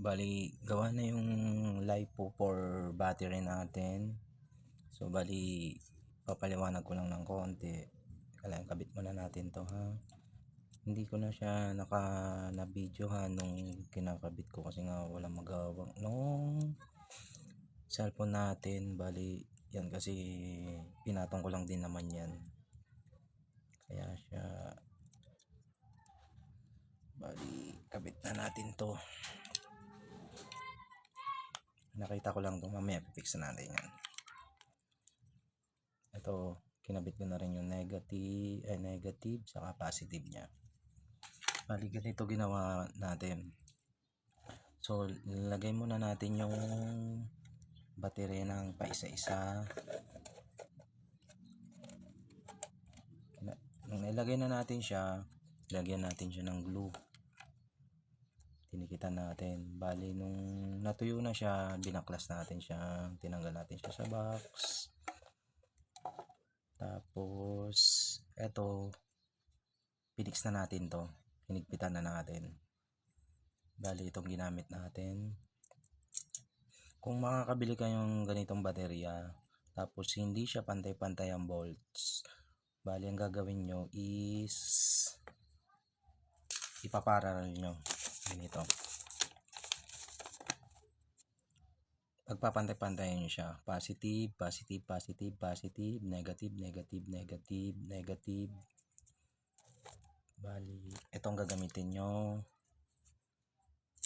Bali, gawa na yung LiPo for battery natin. So, bali, papaliwanag ko lang ng konti. Kailangan kabit muna natin to ha. Hindi ko na siya na-video ha nung kinakabit ko kasi nga walang magawa nung cellphone natin. Bali, yan kasi pinatong ko lang din naman yan. Kaya siya, bali, kabit na natin to. Nakita ko lang ito, mamaya fix na natin yan. Ito, kinabit ko na rin yung negative saka positive nya. Bali, ganito ginawa natin. So, lagay muna natin yung battery ng paisa-isa. Nung nilagay na natin siya, lagyan natin siya ng glue. Tinikitan natin. Bali, nung natuyo na siya, binaklas natin siya. Tinanggal natin siya sa box. Tapos, eto, pinix na natin to. Hinigpitan na natin. Bali, itong ginamit natin. Kung makakabili kayong ganitong baterya, tapos hindi siya pantay-pantay ang volts, bali, ang gagawin nyo is ipaparallel nyo. Ganito. Pagpapantay-pantayin nyo siya. Positive, positive, positive, positive, negative, negative, negative, negative. Bali, itong gagamitin nyo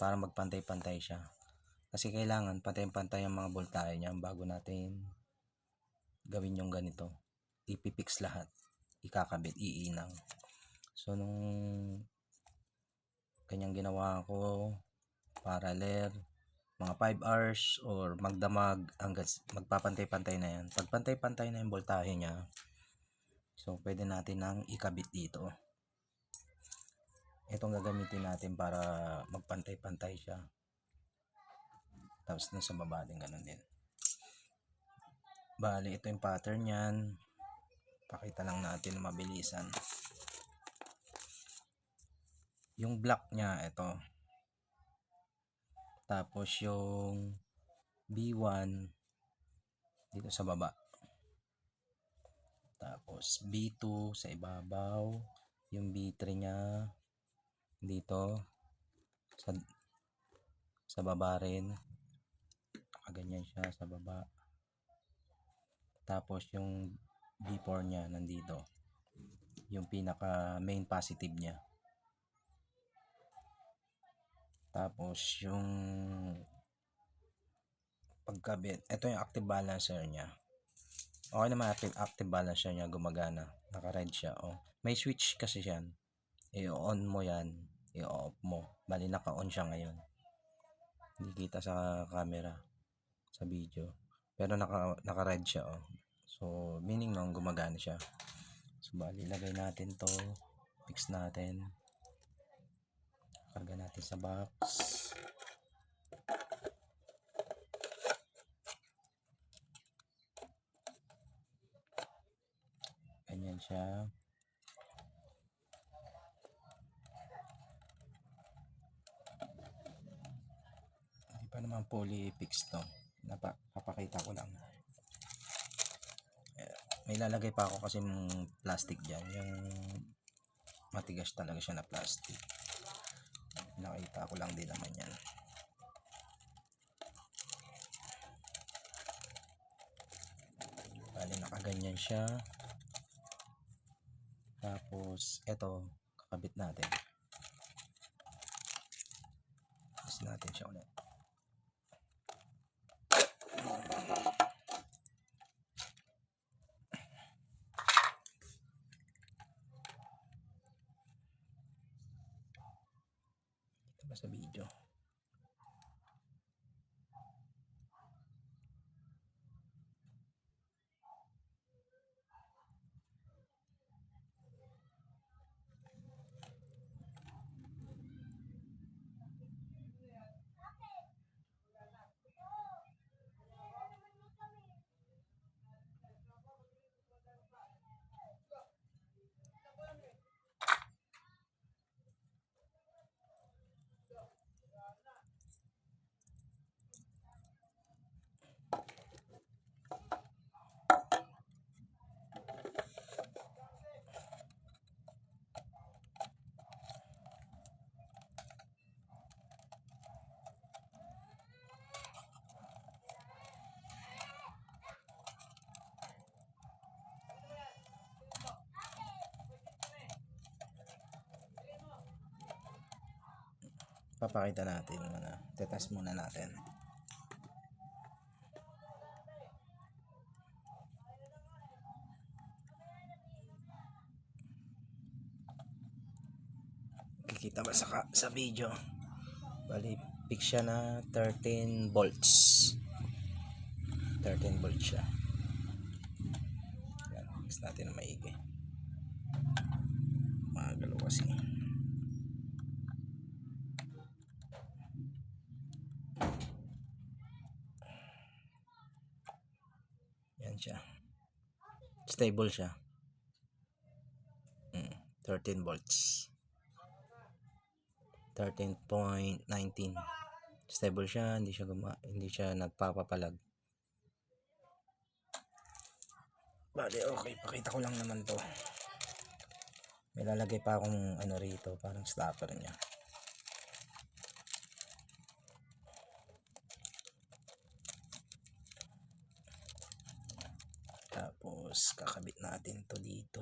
para magpantay-pantay siya. Kasi kailangan pantay-pantay ang mga voltahe niya bago natin gawin yung ganito. Ipipix lahat. Ikakabit, iinang. So, nung kanyang ginawa ko, parallel, mga 5 hours or magdamag hanggang magpapantay-pantay na yan. Pag pantay-pantay na yung voltahe niya, so pwede natin nang ikabit dito. Itong gagamitin natin para magpantay-pantay siya. Tapos dun sa baba din ganun din. Bali, ito yung pattern yan. Pakita lang natin mabilisan. Yung black niya, ito. Tapos yung B1 dito sa baba. Tapos B2 sa ibabaw. Yung B3 niya dito sa baba rin. Ganyan siya sa baba. Tapos yung B4 niya nandito. Yung pinaka main positive niya. Tapos yung pagkabit, ito yung active balancer niya. Okay naman, active balancer niya, gumagana. Naka-red siya. Oh. May switch kasi yan. I-on mo yan, i-off mo. Bali, naka-on siya ngayon. Hindi kita sa camera, sa video. Pero naka-red siya. Oh. So, meaning nung gumagana siya. So, bali, lagay natin to. Fix natin. Karga natin sa box. Ganyan siya. Hindi pa naman fully fixed to. Papakita ko lang. May lalagay pa ako kasi plastic dyan. Yung matigas talaga siya na plastic. Nakita ko lang din naman yan. Bali, nakaganyan siya. Tapos, eto, kakabit natin. Tapos natin siya ulit. Ito ba sa video? papakita natin muna. Tetest muna natin. Kikita ba sa video? Bali, pick siya na 13 volts. 13 volts siya. Yan, fix natin na maigi. Magalo kasi. Yan siya. Stable siya. 13 volts. 13.19. Stable siya, hindi siya nagpapapalag. Bale, okay, pakita ko lang naman to. May lalagay pa akong ano rito, parang stopper niya. Tapos kakabit natin to dito.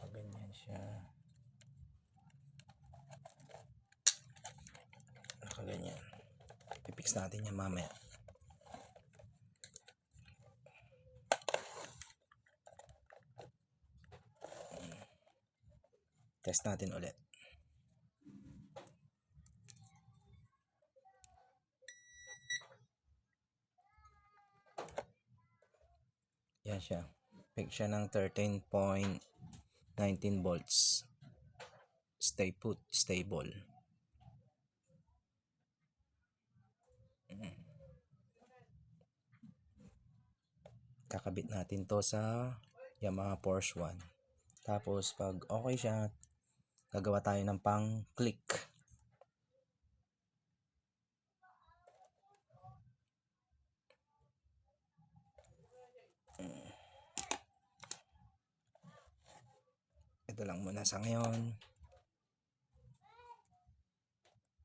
Ganyan siya. Nakaganyan. Pipix natin yan mamaya. Test natin ulit. Yan siya. Pick siya ng 13.19 volts. Stay put, stable. Kakabit natin to sa Yamaha Porsche 1. Tapos pag okay siya, gagawa tayo ng pang click. Ito lang muna sa ngayon.